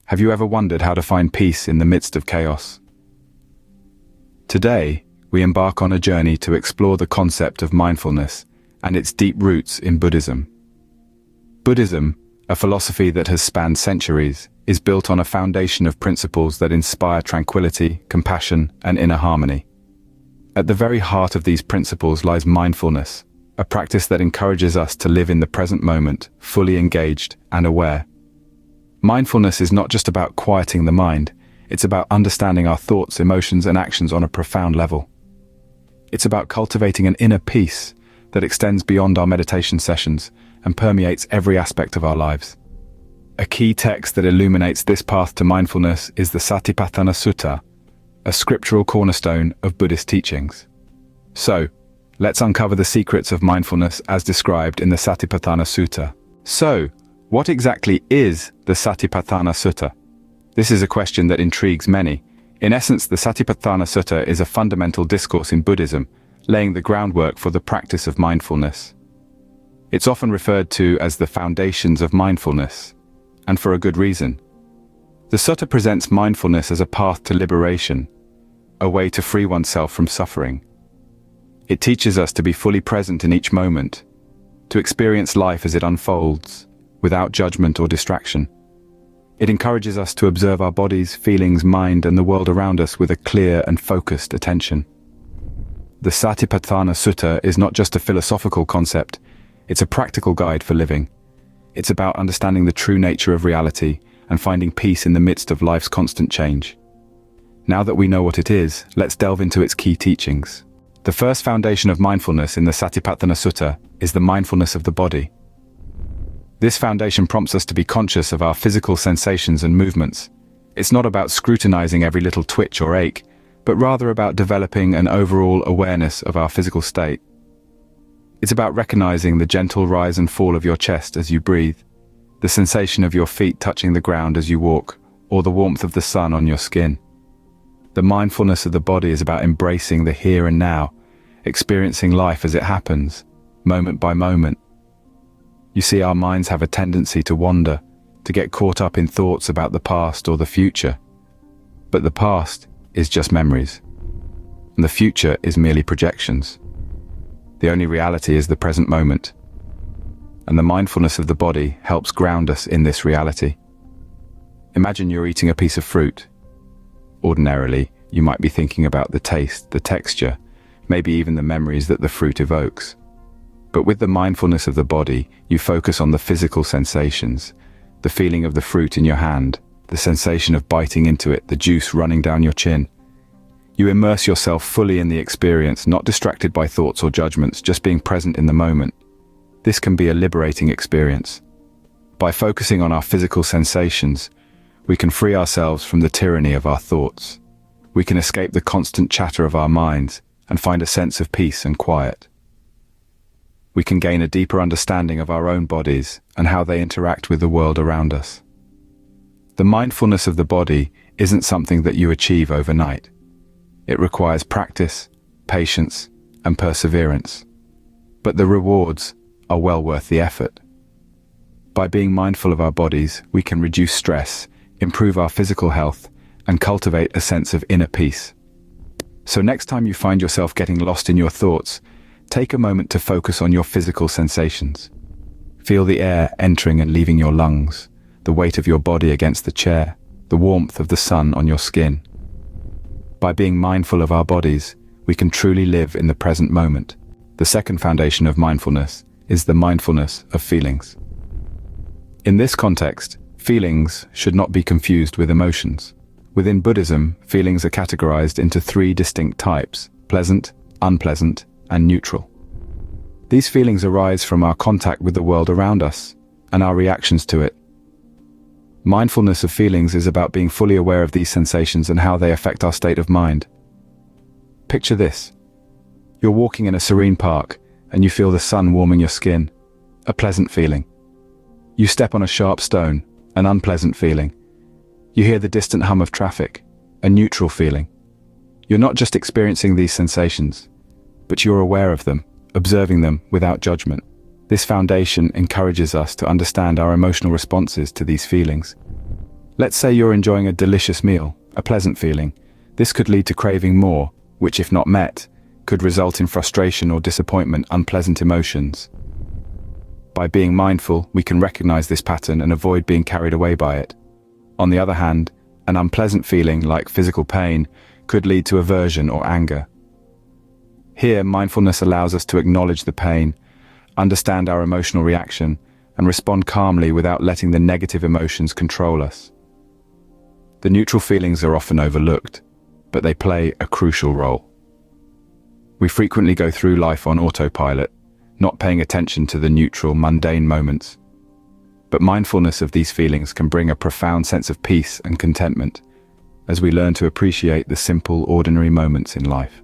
Have you ever wondered how to find peace in the midst of chaos? Today, we embark on a journey to explore the concept of mindfulness and its deep roots in Buddhism. Buddhism, a philosophy that has spanned centuries, is built on a foundation of principles that inspire tranquility, compassion, and inner harmony. At the very heart of these principles lies mindfulness, a practice that encourages us to live in the present moment, fully engaged and aware. Mindfulness is not just about quieting the mind, it's about understanding our thoughts, emotions, and actions on a profound level. It's about cultivating an inner peace that extends beyond our meditation sessions and permeates every aspect of our lives. A key text that illuminates this path to mindfulness is the Satipatthana Sutta, a scriptural cornerstone of Buddhist teachings. So, let's uncover the secrets of mindfulness as described in the Satipatthana Sutta. So, what exactly is the Satipatthana Sutta? This is a question that intrigues many. In essence, the Satipatthana Sutta is a fundamental discourse in Buddhism, laying the groundwork for the practice of mindfulness. It's often referred to as the foundations of mindfulness, and for a good reason. The sutta presents mindfulness as a path to liberation, a way to free oneself from suffering. It teaches us to be fully present in each moment, to experience life as it unfolds, without judgment or distraction. It encourages us to observe our bodies, feelings, mind, and the world around us with a clear and focused attention. The Satipatthana Sutta is not just a philosophical concept, it's a practical guide for living. It's about understanding the true nature of reality and finding peace in the midst of life's constant change. Now that we know what it is, let's delve into its key teachings. The first foundation of mindfulness in the Satipatthana Sutta is the mindfulness of the body. This foundation prompts us to be conscious of our physical sensations and movements. It's not about scrutinizing every little twitch or ache, but rather about developing an overall awareness of our physical state. It's about recognizing the gentle rise and fall of your chest as you breathe, the sensation of your feet touching the ground as you walk, or the warmth of the sun on your skin. The mindfulness of the body is about embracing the here and now, experiencing life as it happens, moment by moment. You see, our minds have a tendency to wander, to get caught up in thoughts about the past or the future. But the past is just memories, and the future is merely projections. The only reality is the present moment, and the mindfulness of the body helps ground us in this reality. Imagine you're eating a piece of fruit. Ordinarily, you might be thinking about the taste, the texture, maybe even the memories that the fruit evokes. But with the mindfulness of the body, you focus on the physical sensations, the feeling of the fruit in your hand, the sensation of biting into it, the juice running down your chin. You immerse yourself fully in the experience, not distracted by thoughts or judgments, just being present in the moment. This can be a liberating experience. By focusing on our physical sensations, we can free ourselves from the tyranny of our thoughts. We can escape the constant chatter of our minds and find a sense of peace and quiet. We can gain a deeper understanding of our own bodies and how they interact with the world around us. The mindfulness of the body isn't something that you achieve overnight. It requires practice, patience, and perseverance. But the rewards are well worth the effort. By being mindful of our bodies, we can reduce stress, improve our physical health, and cultivate a sense of inner peace. So next time you find yourself getting lost in your thoughts, take a moment to focus on your physical sensations. Feel the air entering and leaving your lungs, the weight of your body against the chair, the warmth of the sun on your skin. By being mindful of our bodies, we can truly live in the present moment. The second foundation of mindfulness is the mindfulness of feelings. In this context, feelings should not be confused with emotions. Within Buddhism, feelings are categorized into three distinct types: pleasant, unpleasant, and neutral. These feelings arise from our contact with the world around us and our reactions to it. Mindfulness of feelings is about being fully aware of these sensations and how they affect our state of mind. Picture this. You're walking in a serene park and you feel the sun warming your skin, a pleasant feeling. You step on a sharp stone, an unpleasant feeling. You hear the distant hum of traffic, a neutral feeling. You're not just experiencing these sensations, but you're aware of them, observing them without judgment. This foundation encourages us to understand our emotional responses to these feelings. Let's say you're enjoying a delicious meal, a pleasant feeling. This could lead to craving more, which if not met, could result in frustration or disappointment, unpleasant emotions. By being mindful, we can recognize this pattern and avoid being carried away by it. On the other hand, an unpleasant feeling, like physical pain, could lead to aversion or anger. Here, mindfulness allows us to acknowledge the pain, understand our emotional reaction, and respond calmly without letting the negative emotions control us. The neutral feelings are often overlooked, but they play a crucial role. We frequently go through life on autopilot, not paying attention to the neutral, mundane moments. But mindfulness of these feelings can bring a profound sense of peace and contentment as we learn to appreciate the simple, ordinary moments in life.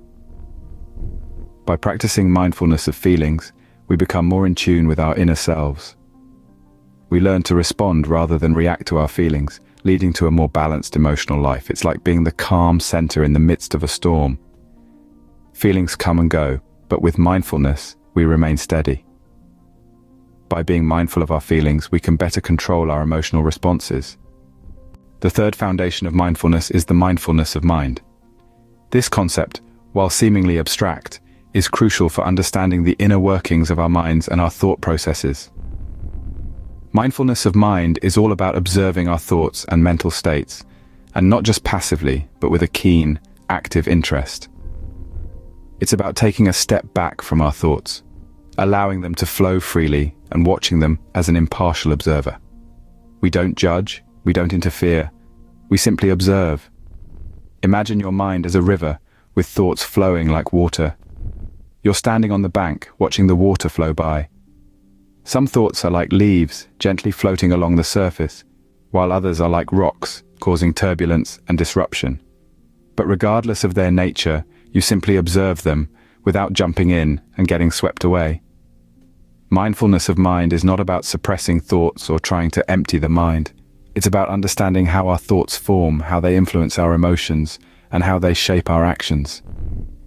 By practicing mindfulness of feelings, we become more in tune with our inner selves. We learn to respond rather than react to our feelings, leading to a more balanced emotional life. It's like being the calm center in the midst of a storm. Feelings come and go, but with mindfulness, we remain steady. By being mindful of our feelings, we can better control our emotional responses. The third foundation of mindfulness is the mindfulness of mind. This concept, while seemingly abstract, is crucial for understanding the inner workings of our minds and our thought processes. Mindfulness of mind is all about observing our thoughts and mental states, and not just passively, but with a keen, active interest. It's about taking a step back from our thoughts, allowing them to flow freely and watching them as an impartial observer. We don't judge, we don't interfere, we simply observe. Imagine your mind as a river with thoughts flowing like water. You're standing on the bank, watching the water flow by. Some thoughts are like leaves, gently floating along the surface, while others are like rocks, causing turbulence and disruption. But regardless of their nature, you simply observe them without jumping in and getting swept away. Mindfulness of mind is not about suppressing thoughts or trying to empty the mind. It's about understanding how our thoughts form, how they influence our emotions, and how they shape our actions.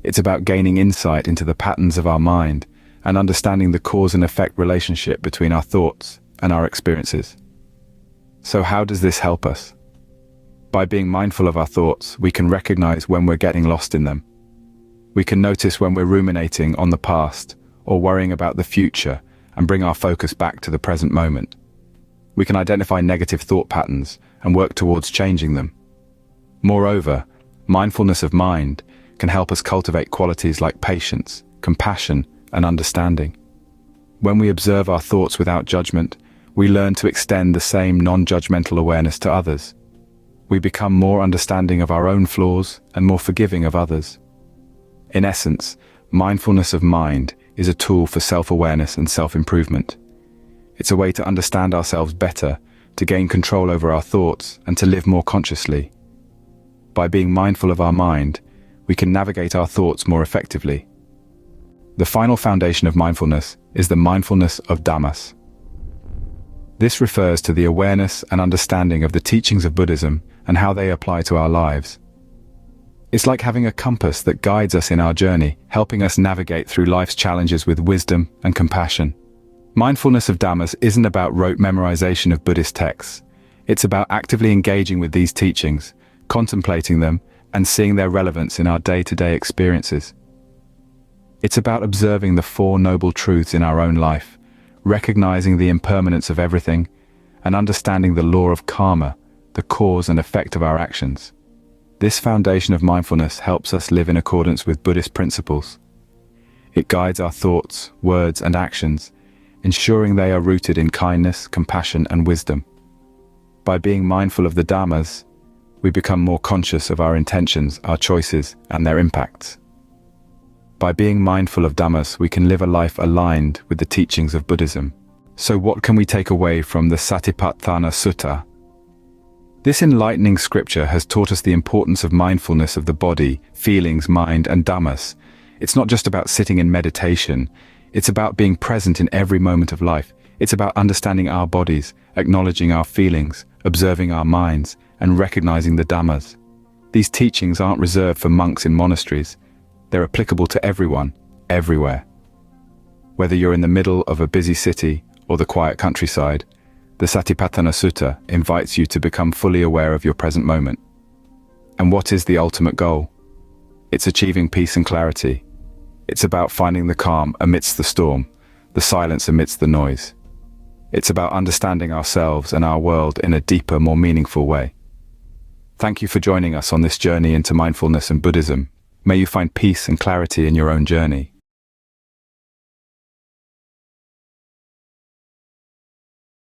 It's about gaining insight into the patterns of our mind and understanding the cause and effect relationship between our thoughts and our experiences. So how does this help us? By being mindful of our thoughts, we can recognize when we're getting lost in them. We can notice when we're ruminating on the past or worrying about the future and bring our focus back to the present moment. We can identify negative thought patterns and work towards changing them. Moreover, mindfulness of mind can help us cultivate qualities like patience, compassion, and understanding. When we observe our thoughts without judgment, we learn to extend the same non-judgmental awareness to others. We become more understanding of our own flaws and more forgiving of others. In essence, mindfulness of mind is a tool for self-awareness and self-improvement. It's a way to understand ourselves better, to gain control over our thoughts, and to live more consciously. By being mindful of our mind, we can navigate our thoughts more effectively. The final foundation of mindfulness is the mindfulness of Dhammas. This refers to the awareness and understanding of the teachings of Buddhism and how they apply to our lives. It's like having a compass that guides us in our journey, helping us navigate through life's challenges with wisdom and compassion. Mindfulness of Dhammas isn't about rote memorization of Buddhist texts. It's about actively engaging with these teachings, contemplating them, and seeing their relevance in our day-to-day experiences. It's about observing the Four Noble Truths in our own life, recognizing the impermanence of everything, and understanding the law of karma, the cause and effect of our actions. This foundation of mindfulness helps us live in accordance with Buddhist principles. It guides our thoughts, words, and actions, ensuring they are rooted in kindness, compassion, and wisdom. By being mindful of the Dhammas, we become more conscious of our intentions, our choices, and their impacts. By being mindful of Dhammas, we can live a life aligned with the teachings of Buddhism. So what can we take away from the Satipatthana Sutta? This enlightening scripture has taught us the importance of mindfulness of the body, feelings, mind, and Dhammas. It's not just about sitting in meditation. It's about being present in every moment of life. It's about understanding our bodies, acknowledging our feelings, observing our minds, and recognizing the Dhammas. These teachings aren't reserved for monks in monasteries. They're applicable to everyone, everywhere. Whether you're in the middle of a busy city or the quiet countryside, The Satipatthana Sutta invites you to become fully aware of your present moment. And what is the ultimate goal? It's achieving peace and clarity. It's about finding the calm amidst the storm, the silence amidst the noise. It's about understanding ourselves and our world in a deeper, more meaningful way. Thank you for joining us on this journey into mindfulness and Buddhism. May you find peace and clarity in your own journey.